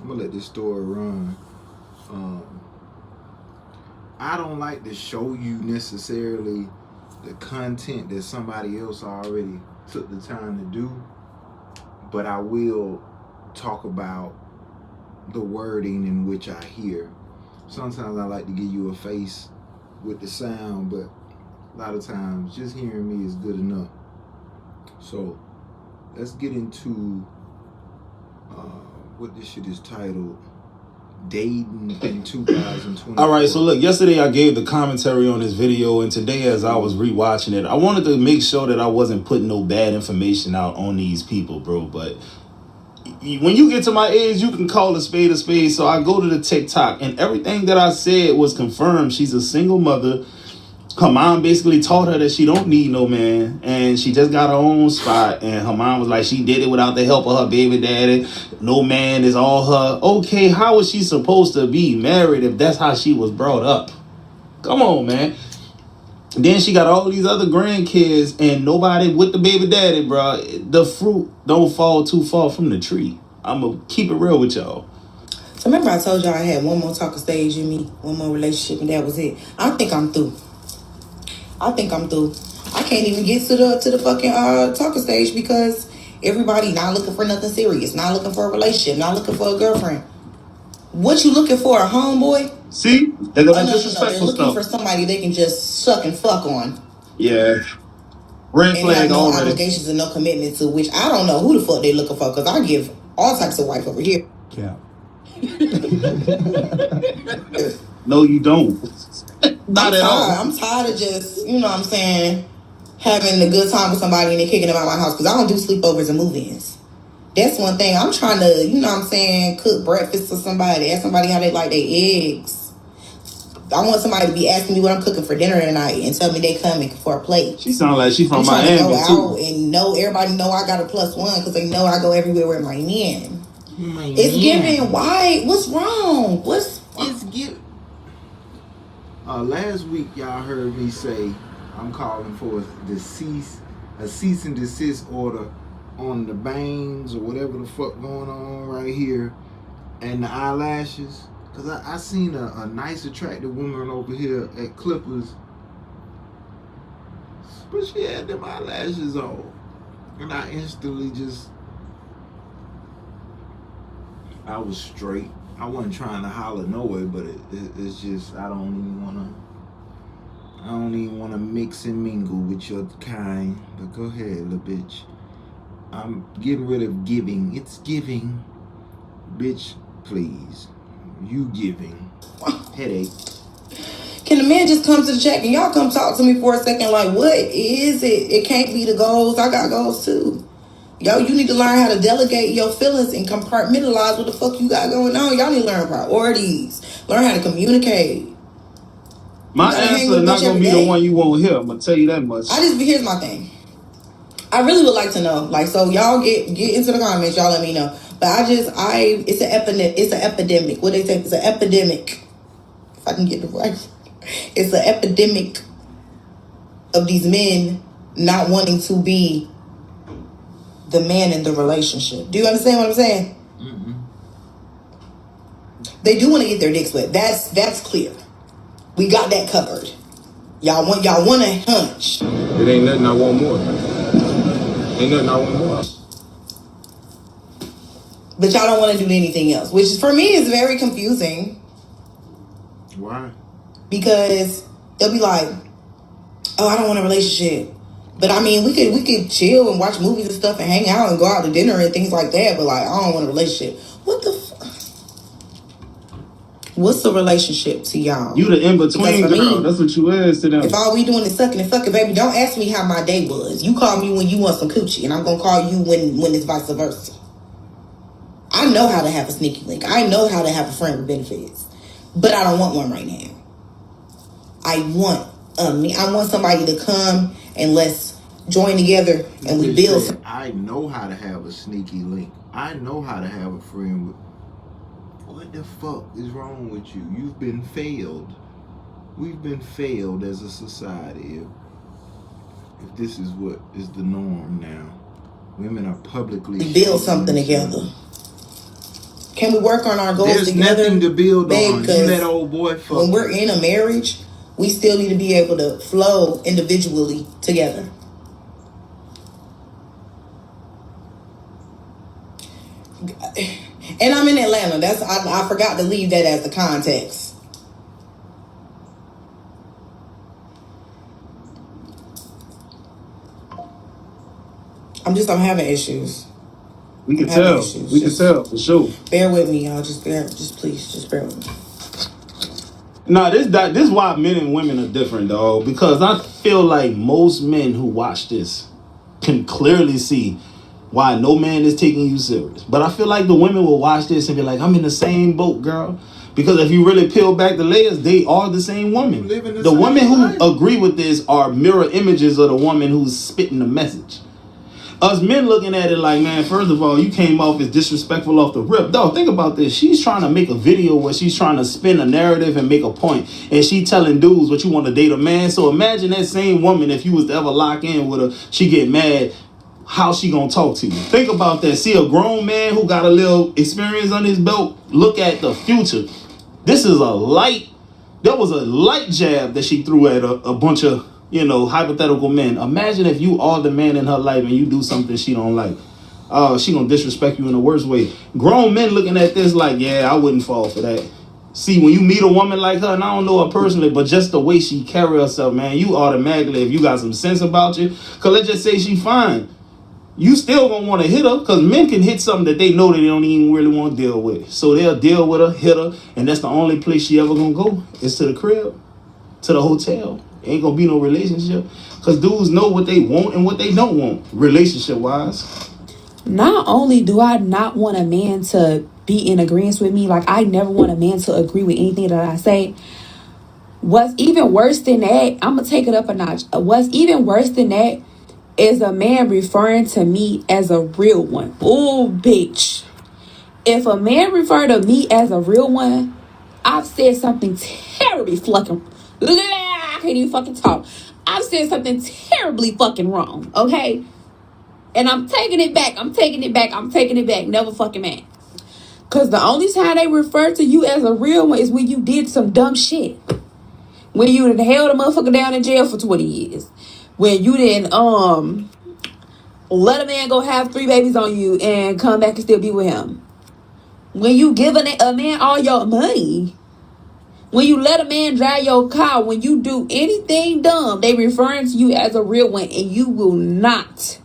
gonna let this story run. I don't like to show you necessarily the content that somebody else already took the time to do, but I will talk about the wording in which I hear. Sometimes I like to give you a face with the sound, but a lot of times just hearing me is good enough. So let's get into what this shit is titled. Dating in 2020. All right, so look, yesterday I gave the commentary on this video, and today as I was rewatching it, I wanted to make sure that I wasn't putting no bad information out on these people, bro. But when you get to my age, you can call a spade a spade. So I go to the TikTok, and everything that I said was confirmed. She's a single mother. Her mom basically taught her that she don't need no man, and she just got her own spot, and her mom was like, she did it without the help of her baby daddy. No man is all her. Okay, how is she supposed to be married if that's how she was brought up? Come on, man. Then she got all these other grandkids and nobody with the baby daddy, bro. The fruit don't fall too far from the tree. I'm gonna keep it real with y'all. So remember I told y'all I had one more talking stage in me, one more relationship, and that was it. I think I'm through. I can't even get to the fucking talking stage because everybody not looking for nothing serious, not looking for a relationship, not looking for a girlfriend. What you looking for, a homeboy? See? They're no, they're looking for somebody they can just suck and fuck on. Yeah. Red and flag have no already. Obligations and no commitment to, which I don't know who the fuck they looking for, because I give all types of wife over here. Yeah. No, you don't. Not at all. I'm tired of just, you know what I'm saying, having a good time with somebody and they kicking them out of my house, because I don't do sleepovers and move-ins. That's one thing. I'm trying to, you know what I'm saying, cook breakfast for somebody, ask somebody how they like their eggs. I want somebody to be asking me what I'm cooking for dinner tonight and tell me they coming for a plate. She sound like she from Miami to go too. Out and know everybody know I got a +1 because they know I go everywhere with my men. It's giving white. What's wrong? It's giving. Last week y'all heard me say I'm calling for a cease and desist order on the bangs or whatever the fuck going on right here and the eyelashes. Cause I seen a nice attractive woman over here at Clippers, but she had them eyelashes on, and I instantly I was straight. I wasn't trying to holler no way, but it's just I don't even wanna mix and mingle with your kind. But go ahead, little bitch. I'm getting rid of giving. It's giving, bitch. Please. You giving. Headache. Can the man just come to the check and y'all come talk to me for a second? Like, what is it? It can't be the goals. I got goals too. Yo, you need to learn how to delegate your feelings and compartmentalize what the fuck you got going on. Y'all need to learn priorities. Learn how to communicate. My answer is not gonna be the one you won't hear. I'm gonna tell you that much. Here's my thing. I really would like to know. Like, so y'all get into the comments. Y'all let me know. But it's an epidemic. What they say? It's an epidemic. If I can get the right. It's an epidemic of these men not wanting to be the man in the relationship. Do you understand what I'm saying? Mm-hmm. They do want to get their dicks wet. That's clear. We got that covered. Y'all want a hunch. It ain't nothing I want more. Ain't nothing I want more. But y'all don't want to do anything else, which for me is very confusing. Why? Because they'll be like, "Oh, I don't want a relationship." But I mean, we could chill and watch movies and stuff and hang out and go out to dinner and things like that. But like, I don't want a relationship. What the What's the relationship to y'all? You the in-between girl. That's what you is to them. If all we doing is sucking and fucking, baby, don't ask me how my day was. You call me when you want some coochie, and I'm going to call you when it's vice versa. I know how to have a sneaky link. I know how to have a friend with benefits. But I don't want one right now. I want somebody to come and let's join together and we build. I know how to have a sneaky link. I know how to have a friend with... What the fuck is wrong with you? You've been failed. We've been failed as a society. If this is what is the norm now. Women are publicly... build something together. Can we work on our goals There's together? nothing to build Babe, on. You let old boy fuck. When we're in a marriage, we still need to be able to flow individually together. And I'm in Atlanta. I forgot to leave that as the context. I'm having issues. We can tell. We can tell for sure. Bear with me, y'all. Please bear with me. Nah, this is why men and women are different, dog. Because I feel like most men who watch this can clearly see why no man is taking you serious. But I feel like the women will watch this and be like, I'm in the same boat, girl. Because if you really peel back the layers, they are the same woman. The women who agree with this are mirror images of the woman who's spitting the message. Us men looking at it like, man, first of all, you came off as disrespectful off the rip. Dog, think about this. She's trying to make a video where she's trying to spin a narrative and make a point. And she telling dudes what you want to date a man. So imagine that same woman, if you was to ever lock in with her, she get mad. How she gonna talk to you? Think about that. See a grown man who got a little experience on his belt. Look at the future. This is that was a light jab that she threw at a bunch of, hypothetical men. Imagine if you are the man in her life and you do something she don't like. She gonna disrespect you in the worst way. Grown men looking at this like, yeah, I wouldn't fall for that. See, when you meet a woman like her, and I don't know her personally, but just the way she carry herself, man, you automatically, if you got some sense about you, cause let's just say she fine, you still gonna want to hit her, because men can hit something that they know that they don't even really want to deal with. So they'll deal with her, hit her, and that's the only place she ever gonna go is to the crib, to the hotel. Ain't gonna be no relationship, because dudes know what they want and what they don't want, relationship wise. Not only do I not want a man to be in agreement with me, like I never want a man to agree with anything that I say. What's even worse than that, I'm gonna take it up a notch. What's even worse than that is a man referring to me as a real one. Oh, bitch. If a man refer to me as a real one, I've said something terribly fucking... I can't even fucking talk. I've said something terribly fucking wrong, okay? And I'm taking it back. Never fucking man. Because the only time they refer to you as a real one is when you did some dumb shit. When you done held a motherfucker down in jail for 20 years. When you didn't let a man go have 3 babies on you and come back and still be with him. When you give a man all your money. When you let a man drive your car. When you do anything dumb, they referring to you as a real one. And you will not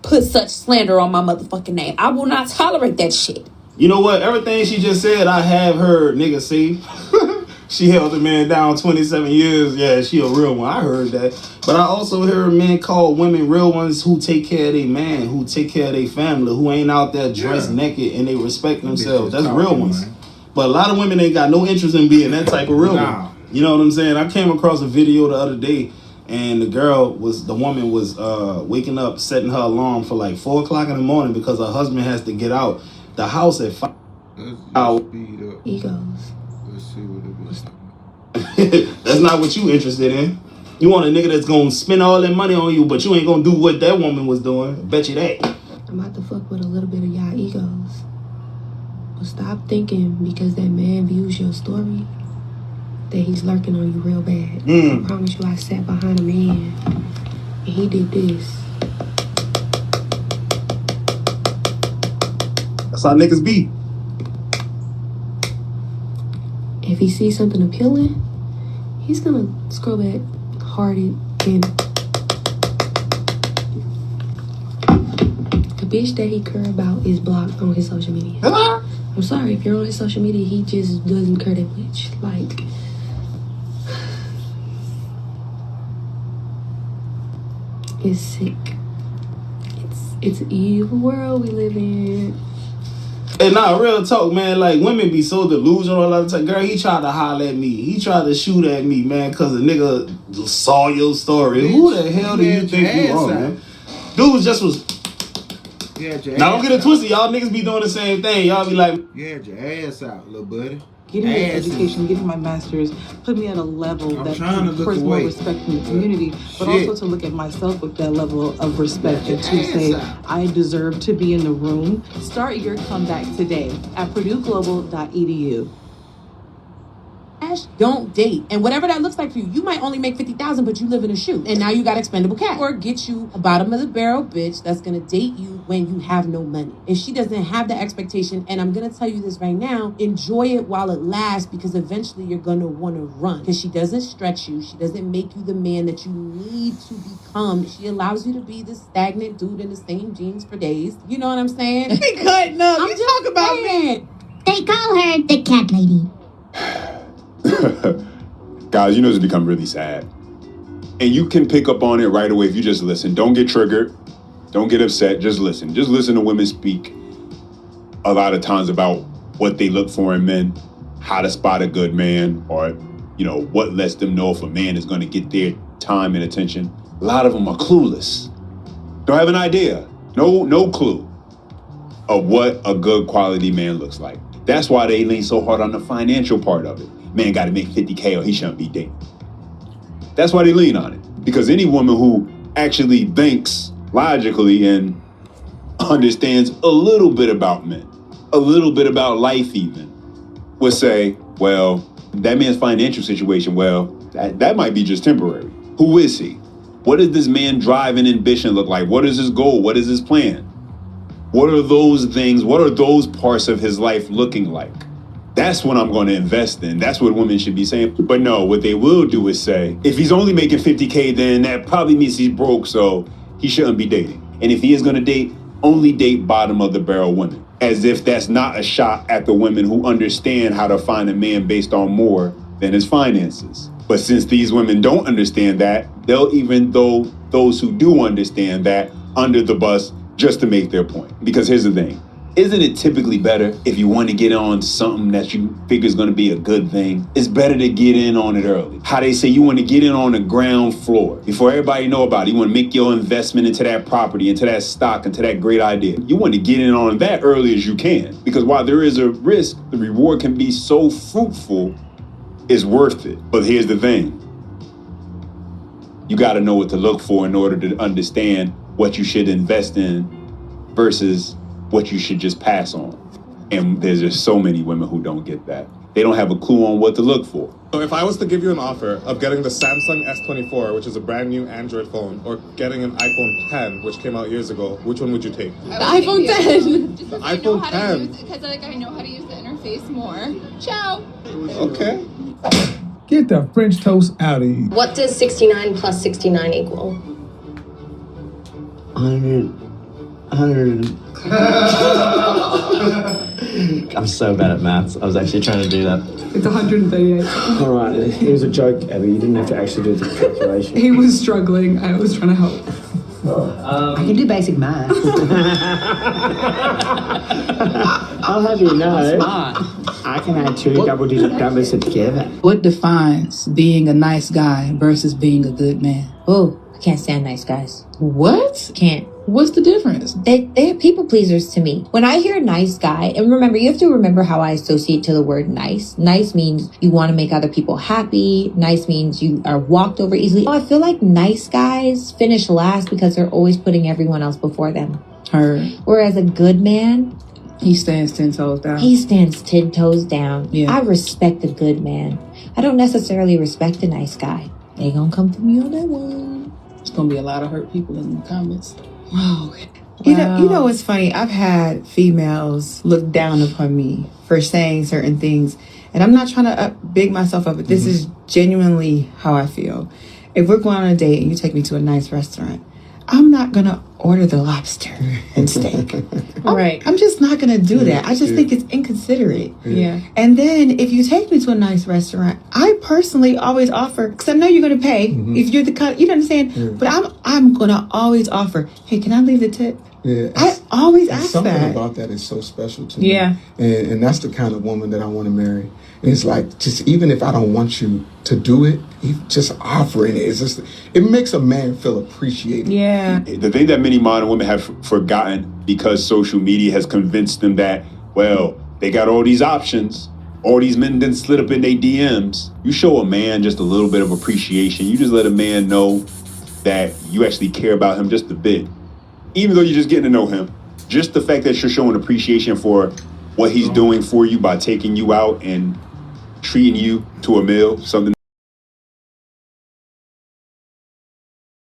put such slander on my motherfucking name. I will not tolerate that shit. You know what? Everything she just said, I have heard niggas say. She held a man down 27 years. Yeah, she a real one. I heard that. But I also heard men call women real ones who take care of their man, who take care of their family, who ain't out there dressed naked and they respect themselves. That's real ones. Man. But a lot of women ain't got no interest in being that type of real one. You know what I'm saying? I came across a video the other day and the woman was waking up, setting her alarm for like 4 o'clock in the morning because her husband has to get out the house at 5. Egos. Let's see what it is. That's not what you interested in. You want a nigga that's gonna spend all that money on you, but you ain't gonna do what that woman was doing. I bet you that. I'm about to fuck with a little bit of y'all egos. But stop thinking because that man views your story that he's lurking on you real bad. I promise you I sat behind a man and he did this. That's how niggas be. If he sees something appealing, he's gonna scroll back hard and the bitch that he care about is blocked on his social media. I'm sorry, if you're on his social media, he just doesn't care that much. Like, it's sick. It's an evil world we live in. And nah, real talk, man. Like, women be so delusional all the time. Girl, he tried to holler at me. He tried to shoot at me, man, because a nigga saw your story. Bitch, who the hell do you think you are, man? Dude just was... Now, don't get it twisted. Y'all niggas be doing the same thing. Y'all be like... You had your ass out, little buddy. getting an Ass education, is- getting my master's, put me at a level I'm that trying to look confers more away. respect from the community, but Shit. also to look at myself with that level of respect and Get to your say, ass out. I deserve to be in the room. Start your comeback today at purdueglobal.edu. Don't date. And whatever that looks like for you, you might only make $50,000, but you live in a shoe. And now you got expendable cash. Or get you a bottom of the barrel bitch that's gonna date you when you have no money. If she doesn't have the expectation, and I'm gonna tell you this right now, enjoy it while it lasts, because eventually you're gonna wanna run. Because she doesn't stretch you. She doesn't make you the man that you need to become. She allows you to be this stagnant dude in the same jeans for days. You know what I'm saying? We cutting up. I'm You just talk about saying. me. They call her the cat lady. Guys, you know it's become really sad. And you can pick up on it right away if you just listen. Don't get triggered. Don't get upset. Just listen. Just listen to women speak a lot of times about what they look for in men, how to spot a good man, or, what lets them know if a man is going to get their time and attention. A lot of them are clueless. Don't have an idea. No clue of what a good quality man looks like. That's why they lean so hard on the financial part of it. Man got to make 50K or he shouldn't be dating. That's why they lean on it. Because any woman who actually thinks logically and understands a little bit about men, a little bit about life even, would say, well, that man's financial situation, that might be just temporary. Who is he? What does this man drive and ambition look like? What is his goal? What is his plan? What are those things? What are those parts of his life looking like? That's what I'm going to invest in. That's what women should be saying. But no, what they will do is say, if he's only making 50K, then that probably means he's broke, so he shouldn't be dating. And if he is going to date, only date bottom of the barrel women. As if that's not a shot at the women who understand how to find a man based on more than his finances. But since these women don't understand that, they'll even throw those who do understand that under the bus just to make their point. Because here's the thing. Isn't it typically better if you want to get on something that you figure is going to be a good thing? It's better to get in on it early. How they say you want to get in on the ground floor before everybody know about it. You want to make your investment into that property, into that stock, into that great idea. You want to get in on that early as you can. Because while there is a risk, the reward can be so fruitful, it's worth it. But here's the thing. You got to know what to look for in order to understand what you should invest in versus what you should just pass on. And there's just so many women who don't get that. They don't have a clue on what to look for. So if I was to give you an offer of getting the Samsung S24, which is a brand new Android phone, or getting an iPhone 10, which came out years ago, which one would you take? The iPhone 10. The iPhone 10. Because I know how to use the interface more. Ciao. Okay. Get the French toast out of you. What does 69 plus 69 equal? 100. I'm so bad at maths. I was actually trying to do that. It's 138. All right, it was a joke, Abby. You didn't have to actually do the calculation. He was struggling. I was trying to help. I can do basic math. I'll have you know. I can add two double-digit numbers together. What defines being a nice guy versus being a good man? Oh, I can't stand nice guys. What? Can't. What's the difference? They're people pleasers to me. When I hear nice guy, and remember, you have to remember how I associate to the word nice. Nice means you want to make other people happy. Nice means you are walked over easily. I feel like nice guys finish last because they're always putting everyone else before them. Whereas a good man, He stands 10 toes down. he stands 10 toes down. Yeah. I respect a good man. I don't necessarily respect a nice guy. They gonna come for me on that one. There's going to be a lot of hurt people in the comments. Oh, you know what's funny? I've had females look down upon me for saying certain things, and I'm not trying to big myself up, but this is genuinely how I feel. If we're going on a date and you take me to a nice restaurant, I'm not gonna order the lobster and steak. Right. I'm just not gonna do that. I just think it's inconsiderate. Yeah. And then if you take me to a nice restaurant, I personally always offer, because I know you're gonna pay if you're the kind, you know what I'm saying? But I'm gonna always offer, hey, can I leave the tip? Yeah, I always ask something that. about that is so special to me. Yeah. And that's the kind of woman that I want to marry. And it's like, just even if I don't want you to do it, just offering it. It's just, it makes a man feel appreciated. Yeah. The thing that many modern women have forgotten because social media has convinced them that, well, they got all these options. all these men then slid up in their DMs. You show a man just a little bit of appreciation. You just let a man know that you actually care about him just a bit. Even though you're just getting to know him. Just the fact that you're showing appreciation for what he's doing for you by taking you out and treating you to a meal, something